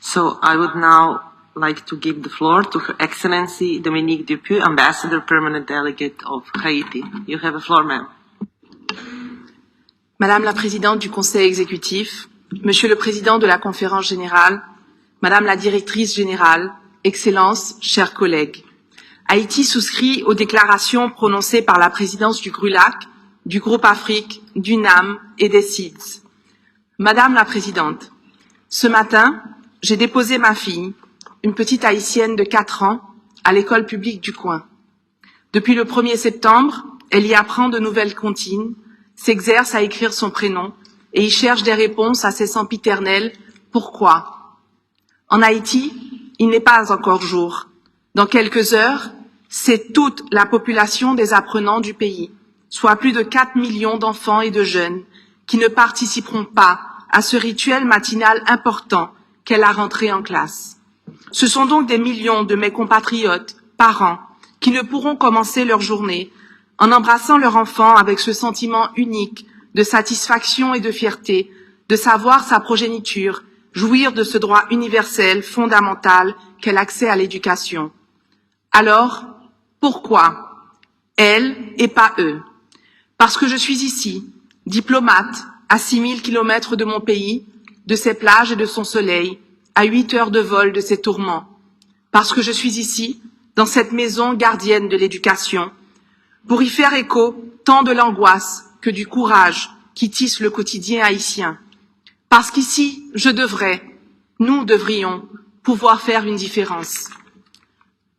So I would now like to give the floor to Her Excellency Dominique Dupuy, Ambassador Permanent Delegate of Haiti. You have the floor, ma'am. Madame la Présidente du Conseil exécutif, Monsieur le Président de la Conférence générale, Madame la Directrice générale, Excellences, chers collègues, Haïti souscrit aux déclarations prononcées par la présidence du GRULAC, du Groupe Afrique, du NAM et des SIDS. Madame la Présidente, ce matin, j'ai déposé ma fille, une petite haïtienne de 4 ans, à l'école publique du coin. Depuis le 1er septembre, elle y apprend de nouvelles comptines, s'exerce à écrire son prénom et y cherche des réponses à ses sempiternelles « Pourquoi ?» En Haïti, il n'est pas encore jour. Dans quelques heures, c'est toute la population des apprenants du pays, soit plus de 4 millions d'enfants et de jeunes, qui ne participeront pas à ce rituel matinal important qu'est la rentrée en classe. Ce sont donc des millions de mes compatriotes, parents, qui ne pourront commencer leur journée en embrassant leur enfant avec ce sentiment unique de satisfaction et de fierté, de savoir sa progéniture, jouir de ce droit universel fondamental qu'est l'accès à l'éducation. Alors, pourquoi elle et pas eux? Parce que je suis ici, diplomate, à 6000 kilomètres de mon pays, de ses plages et de son soleil, à 8 heures de vol de ses tourments. Parce que je suis ici, dans cette maison gardienne de l'éducation, pour y faire écho tant de l'angoisse que du courage qui tisse le quotidien haïtien. Parce qu'ici, nous devrions pouvoir faire une différence.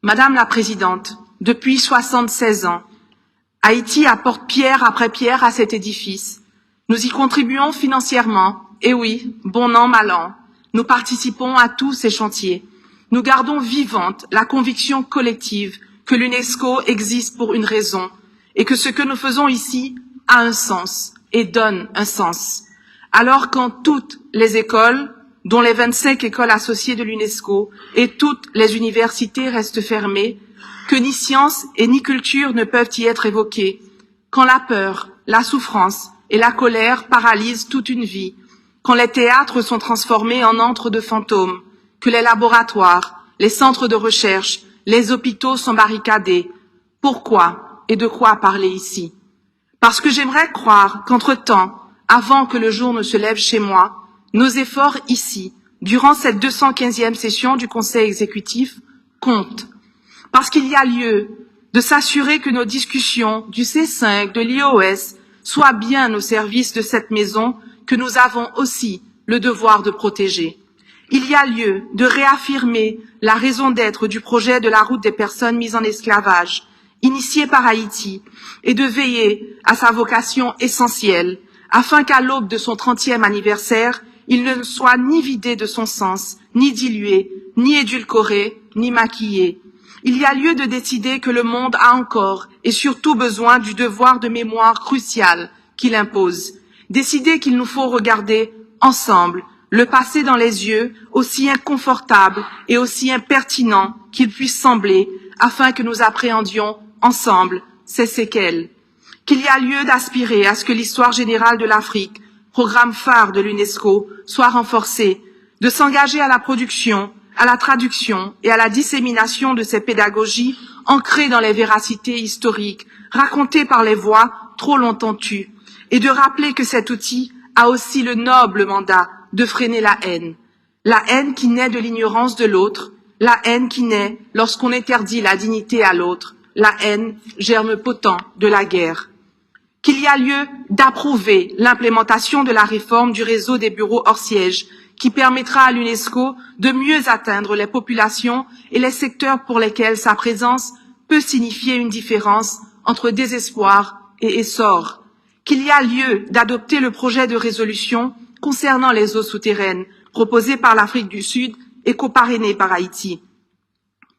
Madame la Présidente, depuis 76 ans, Haïti apporte pierre après pierre à cet édifice. Nous y contribuons financièrement, et oui, bon an, mal an, nous participons à tous ces chantiers. Nous gardons vivante la conviction collective que l'UNESCO existe pour une raison et que ce que nous faisons ici a un sens et donne un sens. Alors quand toutes les écoles, dont les 25 écoles associées de l'UNESCO et toutes les universités restent fermées, que ni science et ni culture ne peuvent y être évoquées, quand la peur, la souffrance et la colère paralysent toute une vie, quand les théâtres sont transformés en antres de fantômes, que les laboratoires, les centres de recherche, les hôpitaux sont barricadés. Pourquoi et de quoi parler ici? Parce que j'aimerais croire qu'entre-temps, avant que le jour ne se lève chez moi, nos efforts ici, durant cette 215e session du Conseil exécutif, comptent. Parce qu'il y a lieu de s'assurer que nos discussions du C5, de l'IOS, soient bien au service de cette maison que nous avons aussi le devoir de protéger. Il y a lieu de réaffirmer la raison d'être du projet de la route des personnes mises en esclavage, initié par Haïti, et de veiller à sa vocation essentielle, afin qu'à l'aube de son 30e anniversaire, il ne soit ni vidé de son sens, ni dilué, ni édulcoré, ni maquillé. Il y a lieu de décider que le monde a encore et surtout besoin du devoir de mémoire crucial qu'il impose. Décider qu'il nous faut regarder ensemble le passé dans les yeux, aussi inconfortable et aussi impertinent qu'il puisse sembler, afin que nous appréhendions ensemble ses séquelles. Qu'il y a lieu d'aspirer à ce que l'histoire générale de l'Afrique, programme phare de l'UNESCO, soit renforcée, de s'engager à la production, à la traduction et à la dissémination de ces pédagogies ancrées dans les véracités historiques, racontées par les voix trop longtemps tues, et de rappeler que cet outil a aussi le noble mandat de freiner la haine qui naît de l'ignorance de l'autre, la haine qui naît lorsqu'on interdit la dignité à l'autre, la haine, germe potent de la guerre. Qu'il y a lieu d'approuver l'implémentation de la réforme du réseau des bureaux hors siège, qui permettra à l'UNESCO de mieux atteindre les populations et les secteurs pour lesquels sa présence peut signifier une différence entre désespoir et essor. Qu'il y a lieu d'adopter le projet de résolution concernant les eaux souterraines proposé par l'Afrique du Sud et coparrainé par Haïti,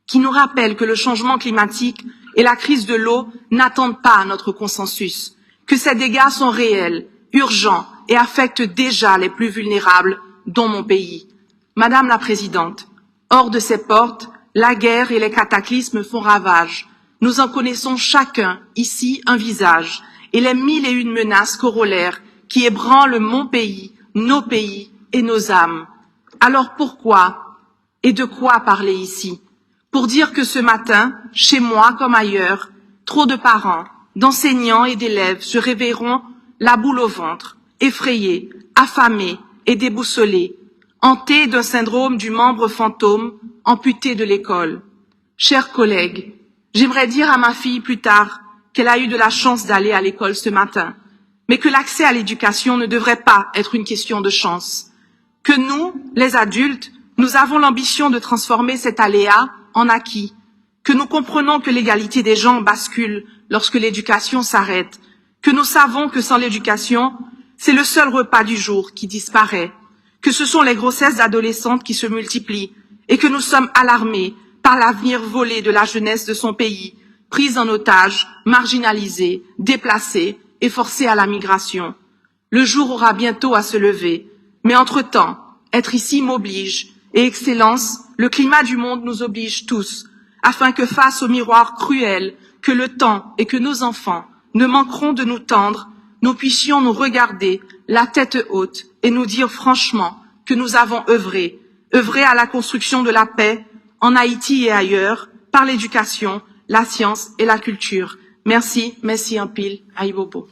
qui nous rappelle que le changement climatique et la crise de l'eau n'attendent pas notre consensus, que ces dégâts sont réels, urgents et affectent déjà les plus vulnérables, dont mon pays. Madame la Présidente, hors de ces portes, la guerre et les cataclysmes font ravage. Nous en connaissons chacun ici un visage et les 1001 menaces corollaires qui ébranlent mon pays, nos pays et nos âmes. Alors pourquoi et de quoi parler ici? Pour dire que ce matin, chez moi comme ailleurs, trop de parents, d'enseignants et d'élèves se réveilleront la boule au ventre, effrayés, affamés et déboussolés, hantés d'un syndrome du membre fantôme, amputé de l'école. Chers collègues, j'aimerais dire à ma fille plus tard qu'elle a eu de la chance d'aller à l'école ce matin, mais que l'accès à l'éducation ne devrait pas être une question de chance. Que nous, les adultes, nous avons l'ambition de transformer cet aléa en acquis, que nous comprenons que l'égalité des genres bascule lorsque l'éducation s'arrête, que nous savons que sans l'éducation, c'est le seul repas du jour qui disparaît, que ce sont les grossesses adolescentes qui se multiplient et que nous sommes alarmés par l'avenir volé de la jeunesse de son pays, prise en otage, marginalisée, déplacée et forcée à la migration. Le jour aura bientôt à se lever, mais entre-temps, être ici m'oblige, et Excellence, le climat du monde nous oblige tous, afin que face au miroir cruel que le temps et que nos enfants ne manqueront de nous tendre, nous puissions nous regarder la tête haute et nous dire franchement que nous avons œuvré à la construction de la paix en Haïti et ailleurs, par l'éducation, la science et la culture. Merci, merci un pile, Aïbobo.